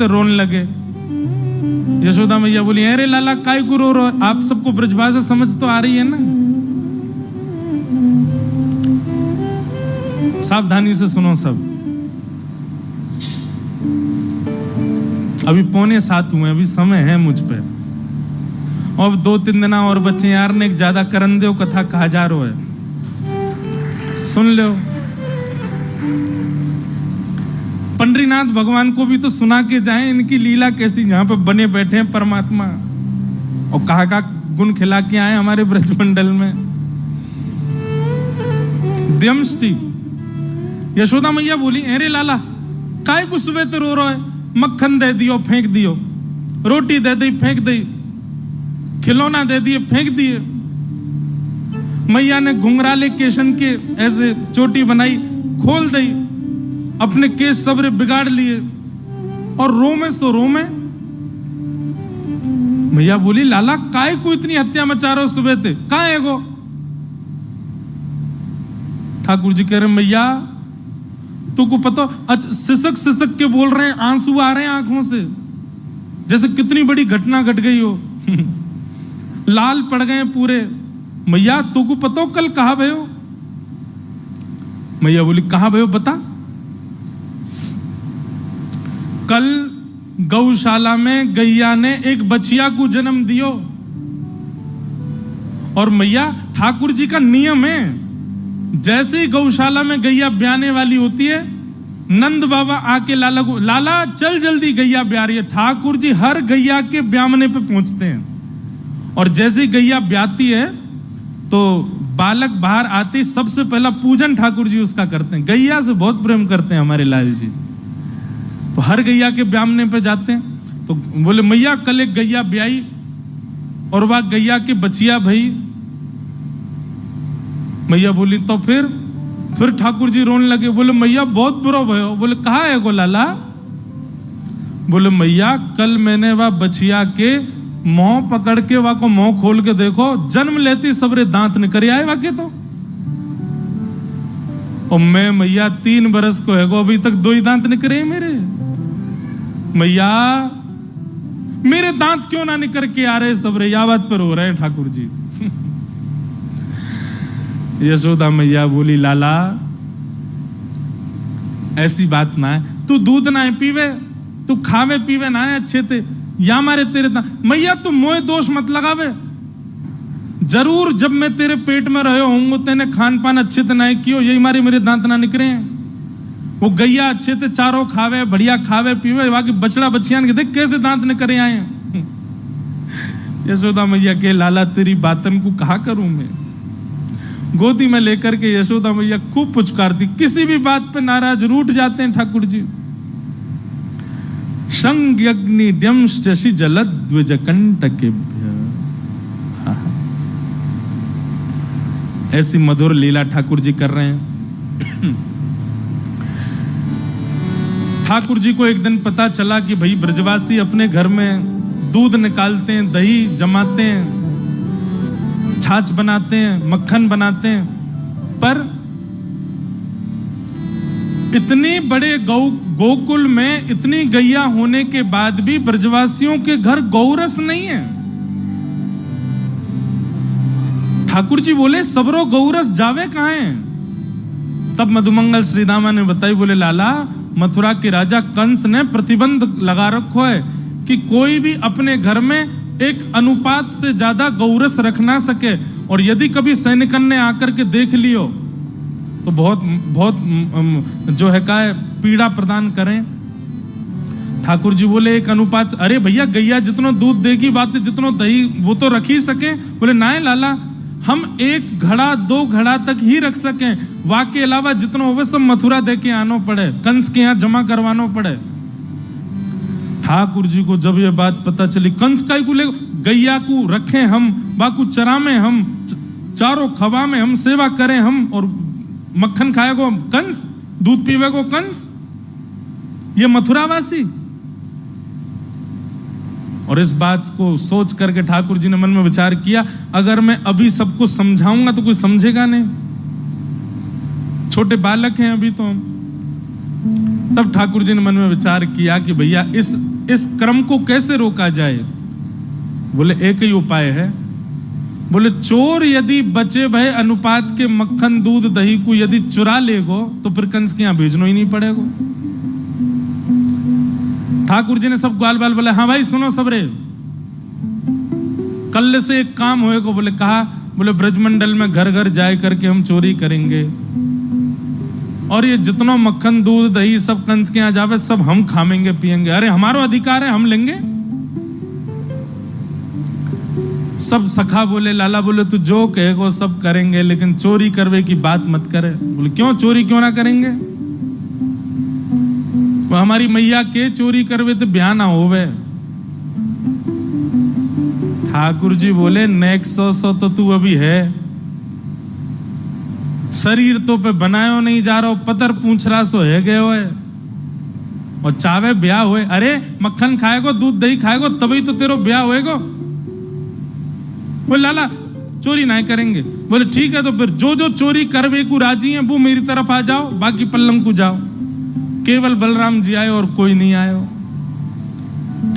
रोने लगे। यशोदा मैया बोली, अरे लाला काय को रो रहे हो? आप सबको ब्रजभाषा समझ तो आ रही है ना? सावधानी से सुनो सब। अभी 6:45 हुए, अभी समय है मुझ पे। और 2-3 दिन और बच्चे यार ने एक ज्यादा करन दो कथा कहा जा रहा है, सुन लो। पंडरीनाथ भगवान को भी तो सुना के जाएं इनकी लीला कैसी, यहाँ पे बने बैठे हैं परमात्मा और कहा गुण खिला के आए हमारे ब्रजमंडल में। द्यमष्टि यशोदा मैया बोली, अरे लाला काय को सुबह तो रो रहा है? मक्खन दे दियो फेंक दियो, रोटी दे दी फेंक दी, खिलौना दे दिए फेंक दिए। मैया ने घुंघराले केशन के ऐसे चोटी बनाई, खोल दी, अपने केस सबरे बिगाड़ लिए और रोमे तो रोमे। मैया बोली, लाला काय को इतनी हत्या मचा रहे हो सुबह थे? कहां है गो? ठाकुर जी कह रहे, मैया तुमको पता, अच्छा सिसक सिसक के बोल रहे हैं, आंसू आ रहे हैं आंखों से, जैसे कितनी बड़ी घटना घट गई हो। लाल पड़ गए पूरे। मैया तुमको पता कल कहा भयो? मैया बोली, कहा भयो बता। कल गौशाला में गैया ने एक बछिया को जन्म दियो। और मैया ठाकुर जी का नियम है, जैसे ही गौशाला में गैया ब्याने वाली होती है, नंद बाबा आके लाला को, लाला चल जल्दी गैया ब्या रही है। ठाकुर जी हर गैया के ब्यामने पे पहुंचते हैं और जैसे ही गैया ब्याती है तो बालक बाहर आते सबसे पहला पूजन ठाकुर जी उसका करते हैं। गैया से बहुत प्रेम करते हैं हमारे लाल जी, तो हर गैया के ब्यामने पे जाते हैं। तो बोले, मैया कल एक गैया ब्याई और वह गैया के बचिया भई। मैया बोली, तो फिर ठाकुर जी रोने लगे। बोले, मैया बहुत बुरा भयो। बोले, कहा है गो लाला? बोले, मैया कल मैंने वह बचिया के मुंह पकड़ के वह को मुंह खोल के देखो, जन्म लेती सबरे दांत निकल आए वाके तो। और मैं मैया 3 बरस को है गो, अभी तक 2 ही दांत निकले मेरे। मैया मेरे दांत क्यों ना निकल के आ रहे सबरे? या बात पर हो रहे हैं ठाकुर जी। यशोदा मैया बोली, लाला ऐसी बात ना है, तू दूध ना है पीवे, तू खावे पीवे ना है अच्छे थे, या मारे तेरे दांत। मैया तू मोए दोष मत लगावे, जरूर जब मैं तेरे पेट में रहे होंगे तेने खान पान अच्छे से ना कियो, यही मारे मेरे दांत ना निकले हैं। वो गैया अच्छे से चारों खावे, बढ़िया खावे पीवे, बाकी बछड़ा बछियान के देख कैसे दांत निकले आए हैं। यशोदा मैया के, लाला तेरी बातन को कहा करूं मैं? गोदी में लेकर के यशोदा मैया खूब पुचकारती, किसी भी बात पे नाराज रूठ जाते हैं ठाकुर जी। संज्ञग्नि द्यंशि जलद्विज कंटकेभ्य। ऐसी मधुर लीला ठाकुर जी कर रहे हैं। ठाकुर जी को एक दिन पता चला कि भाई ब्रजवासी अपने घर में दूध निकालते हैं, दही जमाते हैं, छाछ बनाते हैं, मक्खन बनाते हैं, पर इतने बड़े गोकुल में इतनी गैया होने के बाद भी ब्रजवासियों के घर गौरस नहीं है। ठाकुर जी बोले, सबरो गौरस जावे कहां है? तब मधुमंगल श्रीदामा ने बताई, बोले, लाला मथुरा के राजा कंस ने प्रतिबंध लगा रखो है कि कोई भी अपने घर में एक अनुपात से ज्यादा गौरस रख ना सके, और यदि कभी सैनिकन ने आकर के देख लियो तो बहुत बहुत जो है का पीड़ा प्रदान करें। ठाकुर जी बोले, एक अनुपात। अरे भैया गैया जितनो दूध देगी बात, जितनो दही वो तो रख ही सके। बोले, ना लाला हम 1 घड़ा 2 घड़ा तक ही रख सकें, वाके अलावा जितनो हो सब मथुरा दे के आनो पड़े, कंस के यहाँ जमा करवानो पड़े। ठाकुर जी को जब ये बात पता चली, कंस काय को ले गैया को रखें हम, बाकू चरामे हम, चारों खवा में हम सेवा करें हम, और मक्खन खाएगो कंस, दूध पीवेगो कंस, ये मथुरावासी। और इस बात को सोच करके ठाकुर जी ने मन में विचार किया, अगर मैं अभी सबको समझाऊंगा तो कोई समझेगा नहीं, छोटे बालक हैं अभी तो हम। तब ठाकुर जी ने मन में विचार किया कि भैया इस इस क्रम को कैसे रोका जाए? बोले एक ही उपाय है। बोले चोर यदि बचे भय अनुपात के मक्खन दूध दही को यदि चुरा लेगो तो फिर कंस के यहां भेजना ही नहीं पड़ेगा। ठाकुर जी ने सब ग्वाल बाल बोले हाँ भाई सुनो सबरे, कल से एक काम होएगा। बोले कहा? बोले ब्रजमंडल में घर घर जाए करके हम चोरी करेंगे और ये जितना मक्खन दूध दही सब कंस के यहां जावे सब हम खामेंगे पिएंगे। अरे हमारा अधिकार है, हम लेंगे। सब सखा बोले लाला बोले तू जो कहेगो सब करेंगे, लेकिन चोरी करवे की बात मत करे। बोले क्यों? चोरी क्यों ना करेंगे? वो हमारी मैया के चोरी करवे तो ब्याह ना होवे। ठाकुर जी बोले नेक्स्ट सौ तो तू अभी है, शरीर तो पे बनायो नहीं जा रहा, पतर पूछ रहा सो है गए हो और चावे ब्याह हुए। अरे मक्खन खाएगो दूध दही खाएगो तभी तो तेरो ब्याह होएगो। बोले लाला चोरी नहीं करेंगे। बोले ठीक है तो फिर जो जो चोरी करवे को राजी है वो मेरी तरफ आ जाओ, बाकी पल्लम को जाओ। केवल बलराम जी आए और कोई नहीं आयो।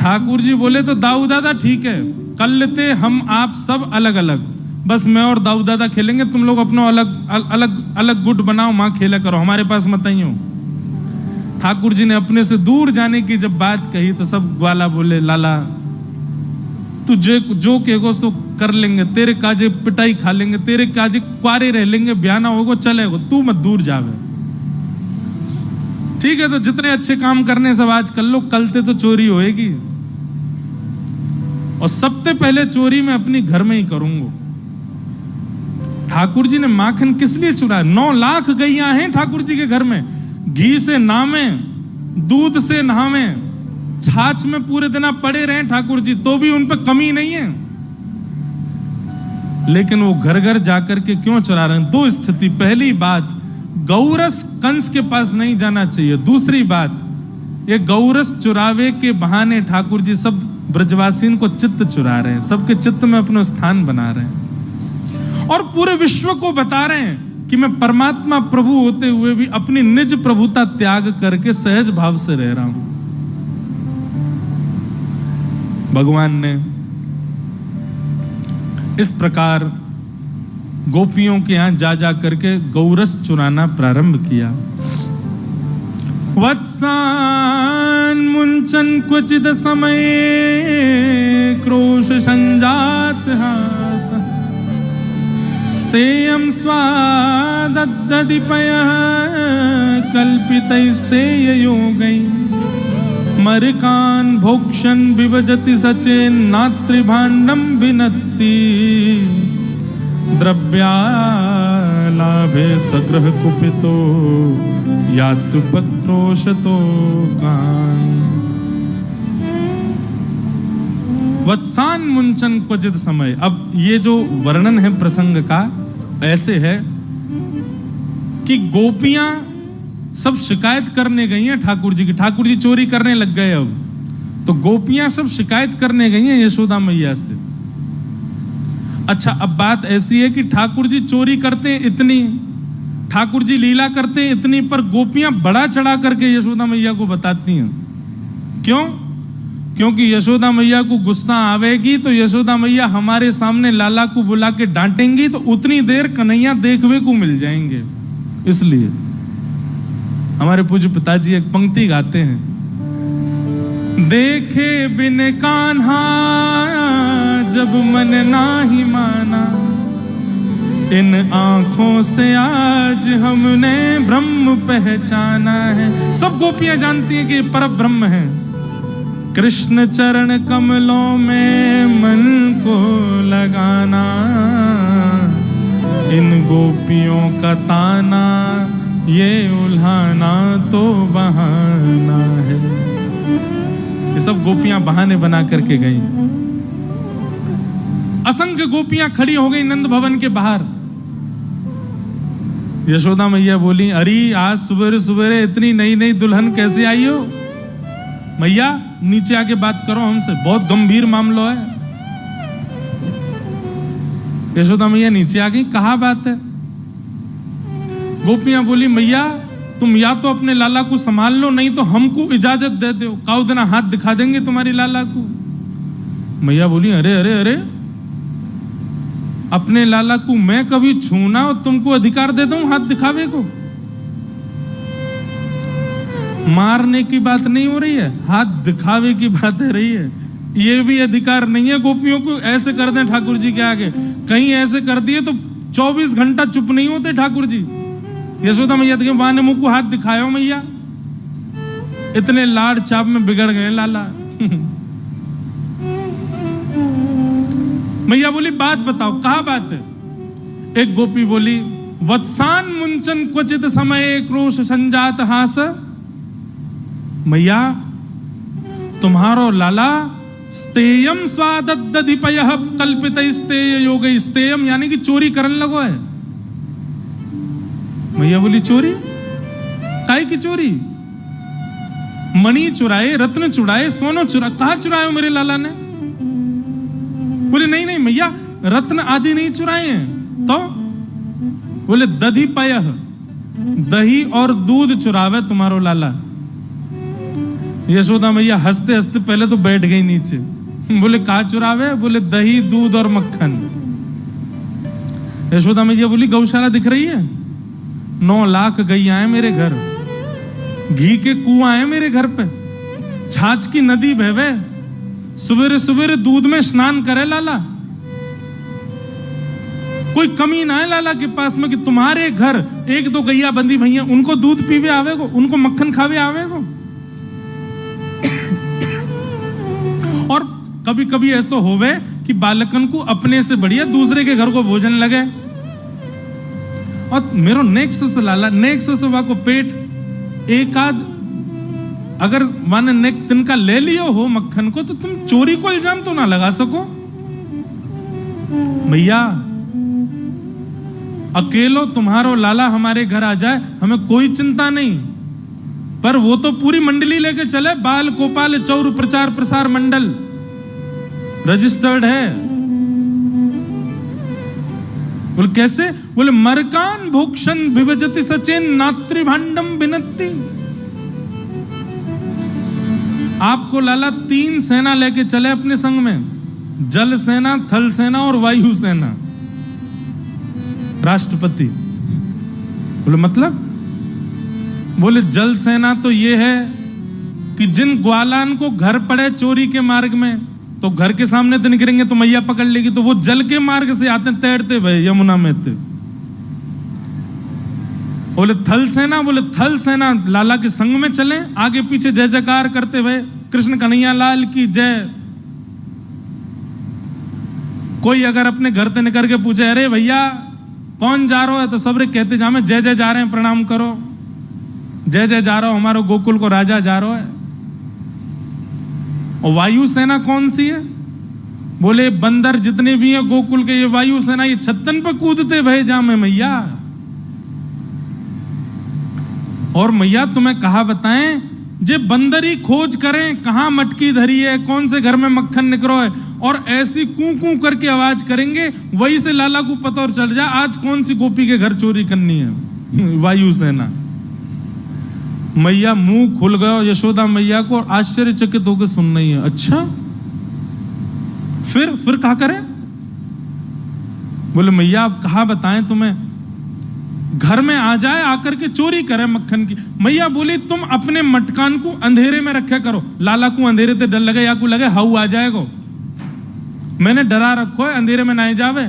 ठाकुर जी बोले तो दाऊ दादा ठीक है, कल लेते हम आप सब अलग अलग, बस मैं और दाऊ दादा खेलेंगे, तुम लोग अपना अलग अलग अलग गुट बनाओ, मां खेला करो, हमारे पास मत आइयो। ठाकुर जी ने अपने से दूर जाने की जब बात कही तो सब ग्वाला बोले लाला तू जो कहेगो सो कर लेंगे, तेरे काजे पिटाई खा लेंगे, तेरे काजे क्वारे रह लेंगे, ब्याह ना होगा चलेगा, तू मत दूर जावे। ठीक है तो जितने अच्छे काम करने सब आज कर लो, कल ते तो चोरी होएगी और सबसे पहले चोरी मैं अपनी घर में ही करूंगा। ठाकुर जी ने माखन किस लिए चुराया? 9 लाख गैया हैं ठाकुर जी के घर में, घी से नामे, दूध से नहावे, छाछ में पूरे दिन आप पड़े रहे ठाकुर जी तो भी उन पर कमी नहीं है, लेकिन वो घर घर जाकर के क्यों चुरा रहे हैं? 2 स्थिति। पहली बात गौरस कंस के पास नहीं जाना चाहिए। दूसरी बात ये गौरस चुरावे के बहाने ठाकुर जी सब ब्रजवासीन को चित्त चुरा रहे हैं, सबके चित्त में अपना स्थान बना रहे हैं और पूरे विश्व को बता रहे हैं कि मैं परमात्मा प्रभु होते हुए भी अपनी निज प्रभुता त्याग करके सहज भाव से रह रहा हूं। भगवान ने इस प्रकार गोपियों के यहां जा जा करके गौरस चुराना प्रारंभ किया। वत्सान मुंचन क्वचिद समय क्रोश संजात हास स्तेयं स्वादद्दधिपयः कल्पितैस्तेय योगै मरकान भोक्षण विभजति सचेन नात्रिभाण्डं विनत्ति द्रव्यालाभे सग्रह कुपितो यात्रुपक्रोशतो कान। वत्सान मुंचन क्वचित समय। अब ये जो वर्णन है प्रसंग का ऐसे है कि गोपियां सब शिकायत करने गई हैं ठाकुर जी की। ठाकुर जी चोरी करने लग गए, अब तो गोपियां सब शिकायत करने गई हैं यशोदा मैया से। अच्छा अब बात ऐसी है कि ठाकुर जी चोरी करते हैं इतनी, ठाकुर जी लीला करते हैं इतनी, पर गोपियां बड़ा चढ़ा करके यशोदा मैया को बताती हैं। क्यों? क्योंकि यशोदा मैया को गुस्सा आवेगी तो यशोदा मैया हमारे सामने लाला को बुला के डांटेंगी तो उतनी देर कन्हैया देखवे को मिल जाएंगे। इसलिए हमारे पूज्य पिताजी एक पंक्ति गाते हैं, देखे बिन कान्हा जब मन नाही माना, इन आंखों से आज हमने ब्रह्म पहचाना है। सब गोपियां जानती हैं कि ये पर ब्रह्म है। कृष्ण चरण कमलों में मन को लगाना, इन गोपियों का ताना ये उल्हाना तो बहाना है। ये सब गोपियां बहाने बना करके गई। असंख्य गोपियां खड़ी हो गई नंद भवन के बाहर। यशोदा मैया बोली, अरे आज सुबह सुबह इतनी नई नई दुल्हन कैसे आई हो? मैया नीचे आके बात करो हमसे, बहुत गंभीर मामला है। यशोदा मैया नीचे आ गई, कहा बात है? गोपियां बोली, मैया तुम या तो अपने लाला को संभाल लो, नहीं तो हमको इजाजत दे दो, काउ देना हाथ दिखा देंगे तुम्हारी लाला को। मैया बोली अरे अरे अरे, अपने लाला को मैं कभी छूना और तुमको अधिकार दे दूं हाथ दिखावे को? मारने की बात नहीं हो रही है, हाथ दिखावे की बात है रही है। ये भी अधिकार नहीं है गोपियों को ऐसे कर दें ठाकुर जी के आगे। कहीं ऐसे कर दिए तो 24 घंटा चुप नहीं होते ठाकुर जी। यशोदा मैया के वहां ने मुंह को हाथ दिखाया मैया, इतने लाड़ चाप में बिगड़ गए लाला। मैया बोली बात बताओ, कहा बात है? एक गोपी बोली वत्सान मुंचन क्वचित समय क्रोश संजात हास। मैया तुम्हारो लाला स्तेयम स्वादधिपय कल्पित स्तेय योग स्तेयम यानी कि चोरी करने लगो है। मैया बोली चोरी? काय की चोरी? मणि चुराए, रत्न चुराए, सोनो चुरा, कहा चुराए मेरे लाला ने? बोले नहीं नहीं मैया, रत्न आदि नहीं चुराए हैं। तो बोले दधिपय, दही और दूध चुरावे तुम्हारो लाला। यशोदा मैया हंसते हंसते पहले तो बैठ गई नीचे। बोले कहा चुरावे? बोले दही, दूध और मक्खन। यशोदा मैया बोली गौशाला दिख रही है? 9 लाख गैया है मेरे घर, घी के कुआं है मेरे घर पे, छाछ की नदी बहवे, सवेरे सवेरे दूध में स्नान करे लाला। कोई कमी ना है लाला के पास में कि तुम्हारे घर 1-2 गैया बंदी भैया उनको दूध पीवे आवेगो, उनको मक्खन खावे आवेगो। और कभी कभी ऐसा होवे कि बालकन को अपने से बढ़िया दूसरे के घर को भोजन लगे। और मेरो नेक्स्ट से लाला, नेक्स्ट से वा को पेट एक आध अगर माने नेक तिनका ले लियो हो मक्खन को, तो तुम चोरी को इल्जाम तो ना लगा सको। भैया अकेलो तुम्हारो लाला हमारे घर आ जाए हमें कोई चिंता नहीं, पर वो तो पूरी मंडली लेके चले, बाल गोपाल चौर प्रचार प्रसार मंडल रजिस्टर्ड है। बोले कैसे? बोले मरकान भोक्षण विभजति सचेन नात्रिभांडम बिनती। आपको लाला 3 सेना लेके चले अपने संग में, जल सेना, थल सेना और वायु सेना। राष्ट्रपति बोले मतलब? बोले जल सेना तो ये है कि जिन ग्वालान को घर पड़े चोरी के मार्ग में, तो घर के सामने तो निकलेंगे तो मैया पकड़ लेगी, तो वो जल के मार्ग से आते तैरते भाई यमुना में थे। बोले थल सेना? बोले थल सेना लाला के संग में चले, आगे पीछे जय जयकार करते हुए कृष्ण कन्हैया लाल की जय। कोई अगर अपने घर से निकल के पूछे अरे भैया कौन जा रहा है, तो सब कहते जा में जय जय जा रहे हैं, प्रणाम करो, जय जय जा रहा हो, हमारो गोकुल को राजा जा रहा है। और वायु सेना कौन सी है? बोले बंदर जितने भी हैं गोकुल के, ये वायु सेना, ये छत्तन पर कूदते भय जा में मैया। और मैया तुम्हें कहा बताएं, जे बंदरी खोज करें कहां मटकी धरी है, कौन से घर में मक्खन निकरो है, और ऐसी कू कू करके आवाज करेंगे, वही से लाला को पता और चल जा आज कौन सी गोपी के घर चोरी करनी है। वायु सेना। मैया मुंह खुल गया, यशोदा मैया को आश्चर्यचकित होकर सुन रही है। अच्छा फिर कहा करें? बोले मैया अब कहा बताएं तुम्हें, घर में आ जाए आकर के चोरी करे मक्खन की। मैया बोली तुम अपने मटकान को अंधेरे में रखे करो, लाला को अंधेरे से डर लगे या को लगे हाउ आ जाएगा, मैंने डरा रखो है अंधेरे में ना जावे।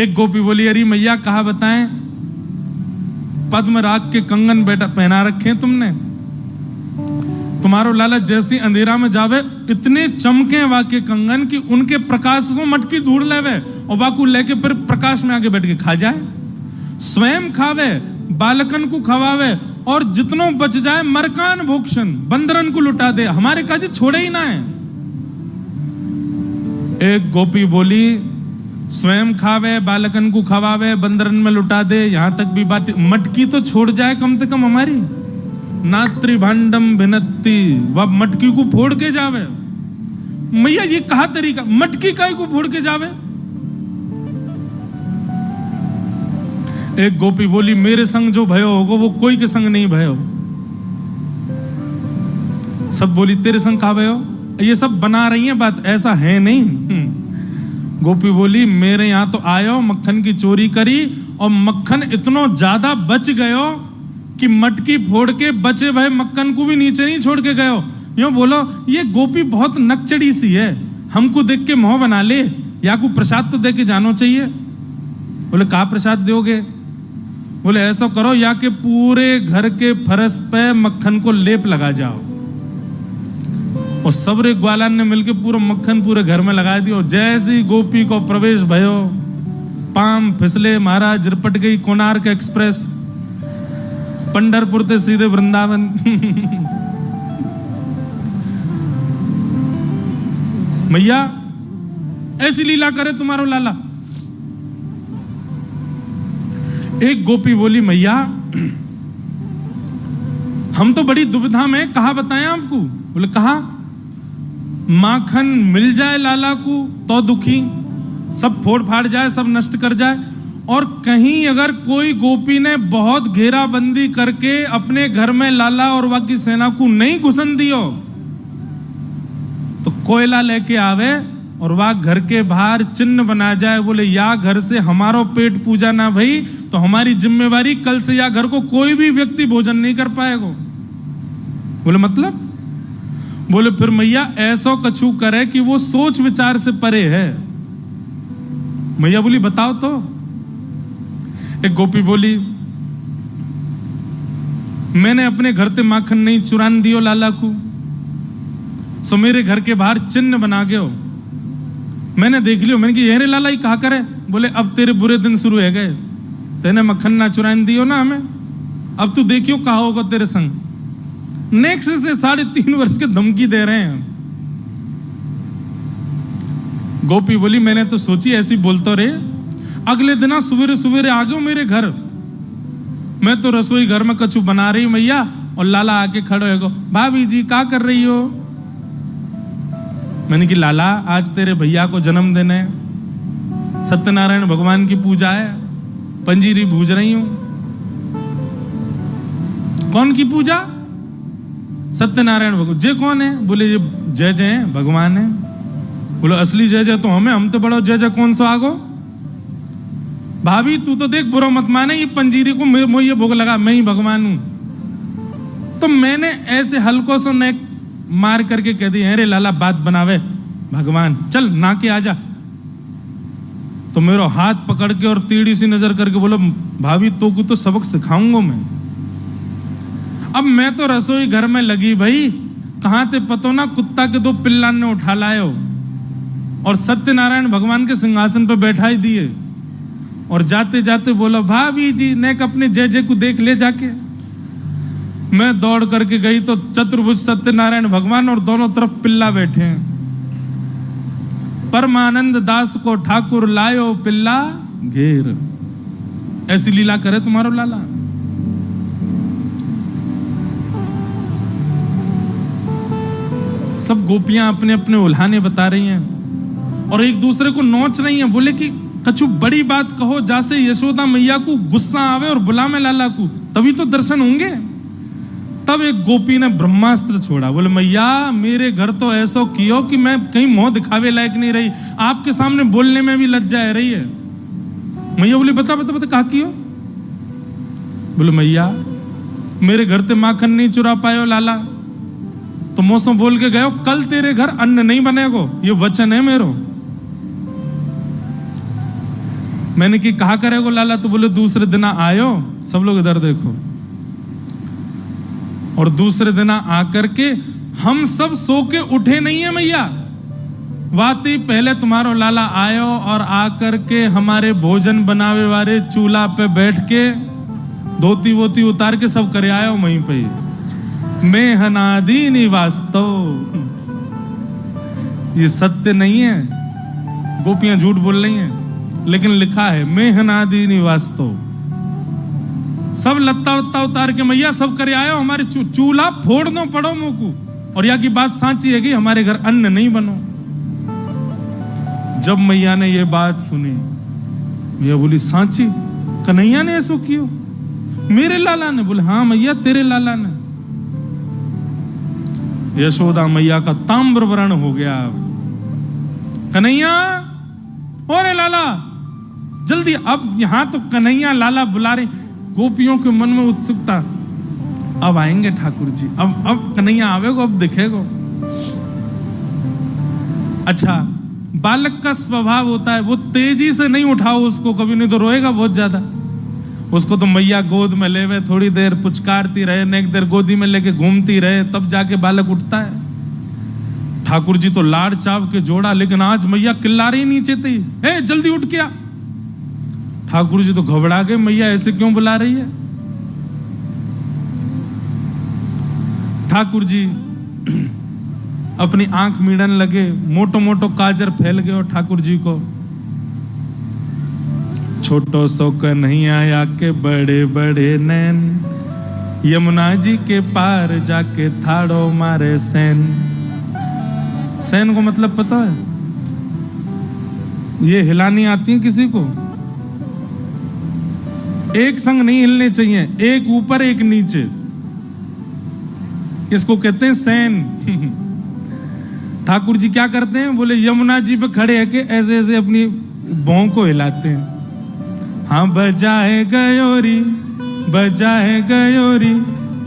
एक गोपी बोली अरे मैया कहा बताएं, पद्मराग के कंगन बेटा पहना रखे तुमने, तुम्हारो लाला जैसी अंधेरा में जावे इतने चमके वाके कंगन की उनके प्रकाश से मटकी ढूंढ लेवे और वाकू लेके फिर प्रकाश में आगे बैठ के खा जाए, स्वयं खावे, बालकन को खवावे, और जितनों बच जाए मरकान भोक्षण बंदरन को लुटा दे, हमारे काजी छोड़े ही ना है। एक गोपी बोली स्वयं खावे, बालकन को खवावे, बंदरन में लुटा दे, यहां तक भी बात, मटकी तो छोड़ जाए कम से कम हमारी। नात्रिभांडम भिनत्ति, वह मटकी को फोड़ के जावे। मैया ये कहा तरीका, मटकी काय को फोड़ के जावे? एक गोपी बोली, मेरे संग जो भयो होगो वो कोई के संग नहीं भयो। सब बोली, तेरे संग कहा भयो? ये सब बना रही हैं बात, ऐसा है नहीं। गोपी बोली, मेरे यहां तो आयो, मक्खन की चोरी करी और मक्खन इतना ज्यादा बच गयो कि मटकी फोड़ के बचे भाई मक्खन को भी नीचे नहीं छोड़ के गयो। यूं बोलो, ये गोपी बहुत नकचड़ी सी है, हमको देख के मोह बना ले, या को प्रसाद तो दे के जानो चाहिए। बोले, कहा प्रसाद दोगे? बोले, ऐसा करो, या के पूरे घर के फर्श पे मक्खन को लेप लगा जाओ। और सबरे ग्वालान ने मिलके पूरा मक्खन पूरे घर में लगा दिया। जैसी गोपी को प्रवेश भयो, पाम फिसले, महाराज रिपट गई कोणार्क एक्सप्रेस, पंढरपुर से सीधे वृंदावन। मैया ऐसी लीला करे तुम्हारो लाला। एक गोपी बोली, मैया हम तो बड़ी दुविधा में, कहा बताएं आपको? बोले, कहा? माखन मिल जाए लाला को तो दुखी, सब फोड़ फाड़ जाए, सब नष्ट कर जाए, और कहीं अगर कोई गोपी ने बहुत घेराबंदी करके अपने घर में लाला और बाकी सेना को नहीं घुसन दियो तो कोयला लेके आवे और वह घर के बाहर चिन्ह बना जाए, बोले या घर से हमारो पेट पूजा ना भई तो हमारी जिम्मेवारी, कल से या घर को कोई भी व्यक्ति भोजन नहीं कर पाएगा। बोले, मतलब? बोले, फिर मैया ऐसा कछु करे कि वो सोच विचार से परे है। मैया बोली, बताओ तो। एक गोपी बोली, मैंने अपने घर से माखन नहीं चुरान दियो लाला को, सो मेरे घर के बाहर चिन्ह बना गयो, मैंने देख लियो। मैंने कि ये रे लाला ही कहा करे? बोले, अब तेरे बुरे दिन शुरू है गए, तेने मक्खन ना चुरान दियो ना हमें, अब तू देखियो कहा होगा तेरे संग। नेक्स्ट से 3.5 वर्ष के धमकी दे रहे हैं। गोपी बोली, मैंने तो सोची ऐसी बोलतो रे, अगले दिन सवेरे सवेरे आ गयो मेरे घर, मैं तो रसोई घर में कछु बना रही मैया, और लाला आके खड़े हो, भाभी जी क्या कर रही हो? मैंने कि लाला आज तेरे भैया को जन्मदिन है, सत्यनारायण भगवान की पूजा है, पंजीरी भूज रही हूं। कौन की पूजा? सत्यनारायण भगवान। जय कौन है? बोले, ये जय जय भगवान है। बोलो, असली जय जय तो हम तो बड़ो जय जय कौन सा आगो? भाभी तू तो देख, बुरा मत माने, ये पंजीरी को मैं ये भोग लगा, मैं ही भगवान हूं। तो मैंने ऐसे हल्को से नेक मार करके कह दी, अरे लाला बात बनावे भगवान, चल ना के आजा। तो मेरा हाथ पकड़ के और टीढ़ी सी नजर करके बोलो, भाभी तो को तो सबक सिखाऊंगा मैं। अब मैं तो रसोई घर में लगी भाई, कहां थे पतो ना, कुत्ता के 2 पिल्ला ने उठा लायो और सत्यनारायण भगवान के सिंहासन पर बैठा ही दिए, और जाते जाते बोलो, भाभी जी नेक अपने जय जय को देख ले जाके। मैं दौड़ करके गई तो चतुर्भुज सत्यनारायण भगवान और दोनों तरफ पिल्ला बैठे हैं। परमानंद दास को ठाकुर लायो पिल्ला घेर। ऐसी लीला करे तुम्हारो लाला। सब गोपियां अपने अपने उल्हाने बता रही हैं और एक दूसरे को नोच रही हैं। बोले कि कछु बड़ी बात कहो, जैसे यशोदा मैया को गुस्सा आवे और बुलावे लाला को, तभी तो दर्शन होंगे। तब एक गोपी ने ब्रह्मास्त्र छोड़ा। बोले, मैया मेरे घर तो ऐसा कियो कि मैं कहीं मुंह दिखावे लायक नहीं रही, आपके सामने बोलने में भी लज्जा है रही है। मैया बोली, बता बता बता कहा कियो? बोले, मैया मेरे घर से माखन नहीं चुरा पायो लाला, तो मौसम बोल के गयो, कल तेरे घर अन्न नहीं बनेगो, ये वचन है मेरो। मैंने कि कहा करेगो लाला? तो बोले, दूसरे दिन आयो, सब लोग इधर देखो, और दूसरे दिन आकर के हम सब सो के उठे नहीं है मैया, वाती पहले तुम्हारो लाला आयो और आकर के हमारे भोजन बनावे वाले चूल्हा पे बैठ के धोती वोती उतार के सब करे आयो वहीं पे। मैं हनादी निवास्तव, ये सत्य नहीं है, गोपियां झूठ बोल रही हैं, लेकिन लिखा है मैं हनादी निवास्तव। सब लत्ता वत्ता उतार के मैया सब करे आयो, हमारे चूल्हा फोड़ दो पड़ो मोकू, और यहाँ की बात सांची है कि हमारे घर अन्न नहीं बनो। जब मैया ने ये बात सुनी, मैया बोली, सांची? कन्हैया ने ऐसो कियो? मेरे लाला ने? बोले हाँ मैया तेरे लाला ने। यशोदा मैया का ताम्र वर्ण हो गया। कन्हैया, अरे लाला जल्दी। अब यहां तो कन्हैया लाला बुला रहे, गोपियों के मन में उत्सुकता, अब आएंगे ठाकुर जी, अब कन्हैया आवेगो, अब दिखेगो। अच्छा, बालक का स्वभाव होता है वो तेजी से नहीं उठाओ उसको कभी, नहीं तो रोएगा बहुत ज्यादा। उसको तो मैया गोद में लेवे, थोड़ी देर पुचकारती रहे, नेक देर गोदी में लेके घूमती रहे, तब जाके बालक उठता है। ठाकुर जी तो लाड़ चाव के जोड़ा, लेकिन आज मैया किल्लारी नीचे थी, ए जल्दी उठ गया। ठाकुर जी तो घबरा गए, मैया ऐसे क्यों बुला रही है। ठाकुर जी अपनी आंख मीड़न लगे, मोटो मोटो काजर फैल गए और ठाकुर जी को छोटो सो कन्हैया या के बड़े बड़े नैन, यमुना जी के पार जाके थाड़ो मारे सैन। सैन को मतलब पता है? ये हिलानी आती है किसी को? एक संग नहीं हिलने चाहिए, एक ऊपर एक नीचे, इसको कहते हैं सैन। ठाकुर जी क्या करते हैं? बोले यमुना जी पे खड़े है के ऐसे ऐसे अपनी भौं को हिलाते हैं। हाँ, बजाए गयोरी बजाए गयोरी,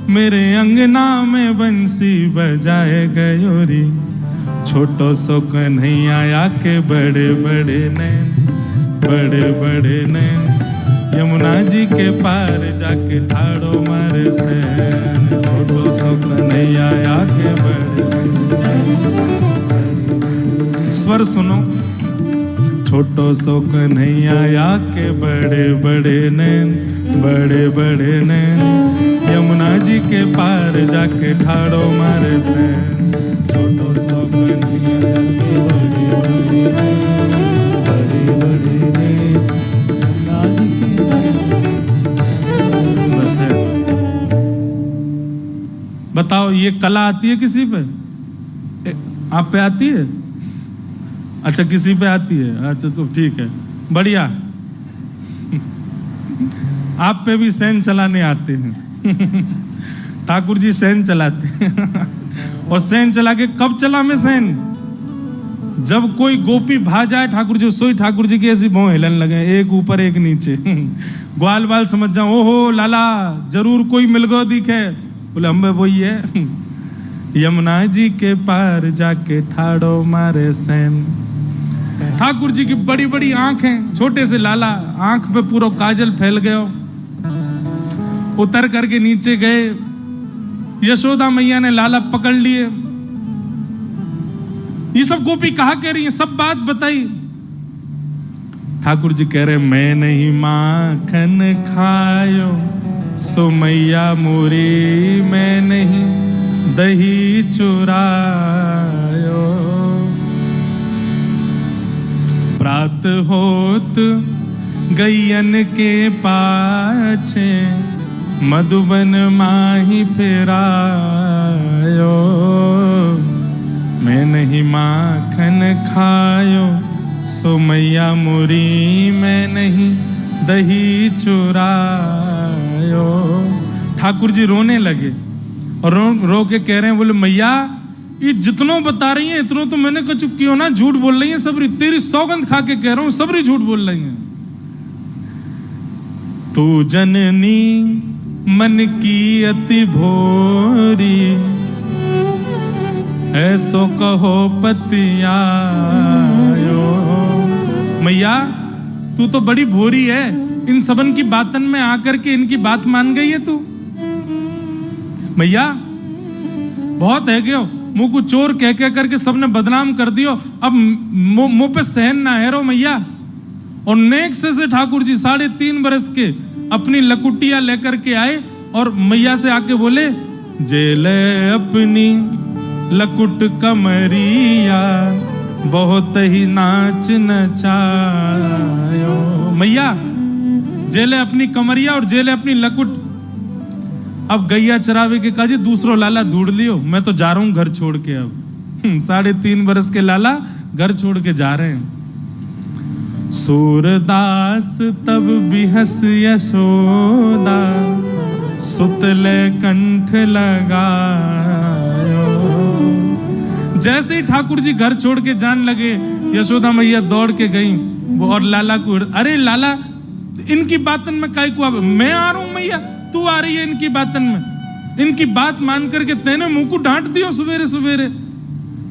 मेरे अंगना में बंसी बजाए गयोरी, छोटो सो कन्हैया या के बड़े बड़े नैन, बड़े बड़े नैन, यमुना जी के पार जाके ठाड़ो मारे सैन, छोटो सो कन्हैया या के बड़े। स्वर सुनो, छोटो सो कन्हैया या के बड़े बड़े नैन, बड़े बड़े नैन, यमुना जी के पार जाके ठाड़ो मारे सैन, छोटो सो कन्हैया या के बड़े बड़े नैन, बड़े बड़े नैन, यमुना जी के। बस है। बताओ ये कला आती है किसी पे? आप पे आती है? अच्छा, किसी पे आती है, अच्छा तो ठीक है, बढ़िया। आप पे भी सैन चलाने आते हैं। ठाकुर जी सैन चलाते हैं। और सैन चला के कब चला मैं सैन? जब कोई गोपी भा जाए ठाकुर जी, सोई ठाकुर जी की ऐसी भौं हिलन लगे, एक ऊपर एक नीचे। ग्वाल बाल समझ जाओ, ओहो लाला जरूर कोई मिल गो दिखे। बोले हम वही है, यमुना जी के पार जाके ठाड़ो मारे सैन। ठाकुर जी की बड़ी बड़ी आंखें, छोटे से लाला, आंख पे पूरा काजल फैल गया। उतर करके नीचे गए, यशोदा मैया ने लाला पकड़ लिए। ये सब गोपी कहा कह रही है, सब बात बताई। ठाकुर जी कह रहे मैं नहीं माखन खायो सो मैया मोरी, मैं नहीं दही चुरायो, प्रात होत गैयन के पाछे, मधुबन माही फेरायो, मैं नहीं माखन खायो सो मैया मुरी, मैं नहीं दही चुरायो। ठाकुर जी रोने लगे और रो के कह रहे हैं, बोले मैया ये जितनों बता रही हैं इतनों तो मैंने कछु क्यों ना, झूठ बोल रही है सबरी, तेरी सौगंध खा के कह रहा हूं सबरी झूठ बोल रही है। तू जननी मन की अति भोरी, ऐसो कहो पतियायो। मैया तू तो बड़ी भोरी है, इन सबन की बातन में आकर के इनकी बात मान गई है तू। मैया बहुत है क्यों, मुंह को चोर कह कह करके सबने बदनाम कर दियो, अब मुंह पे सहन ना है रो मैया। और नेक से ठाकुर जी 3.5 बरस के अपनी लकुटिया लेकर के आए और मैया से आके बोले, जेले अपनी लकुट कमरिया, बहुत ही नाच नचायो। मैया जेले अपनी कमरिया और जेले अपनी लकुट। अब गैया चरावे के काजी दूसरो लाला ढूंढ लियो, मैं तो जा रहा हूं घर छोड़ के। अब 3.5 बरस के लाला घर छोड़ के जा रहे हैं। सूरदास तब बिहस यशोदा, सुतले कंठ लगायो। जैसे ही ठाकुर जी घर छोड़ के जान लगे, यशोदा मैया दौड़ के गई वो और लाला को, अरे लाला इनकी बातन में काय को, मैं आ रहा हूं मैया, तू आ रही है इनकी बातन में, इनकी बात मान करके तेने मुंह को डांट दियो सवेरे सवेरे।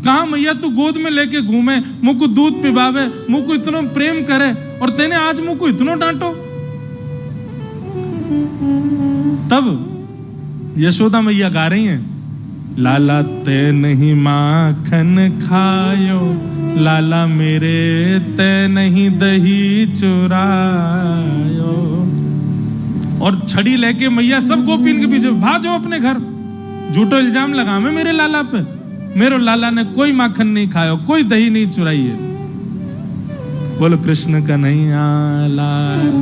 कहा मैया तू गोद में लेके घूमे, मुंह को दूध पिबावे, मुंह को इतना प्रेम करे, और तेने आज मुंह को इतना डांटो। तब यशोदा मैया गा रही हैं, लाला ते नहीं माखन खायो, लाला मेरे ते नहीं दही चुरायो। और छड़ी लेके मैया सब गोपिन के पीछे भाजो अपने घर, झूठो इल्जाम लगा में मेरे लाला पे, मेरे लाला ने कोई माखन नहीं खायो, कोई दही नहीं चुराई है। बोलो कृष्ण कन्हैया लाल।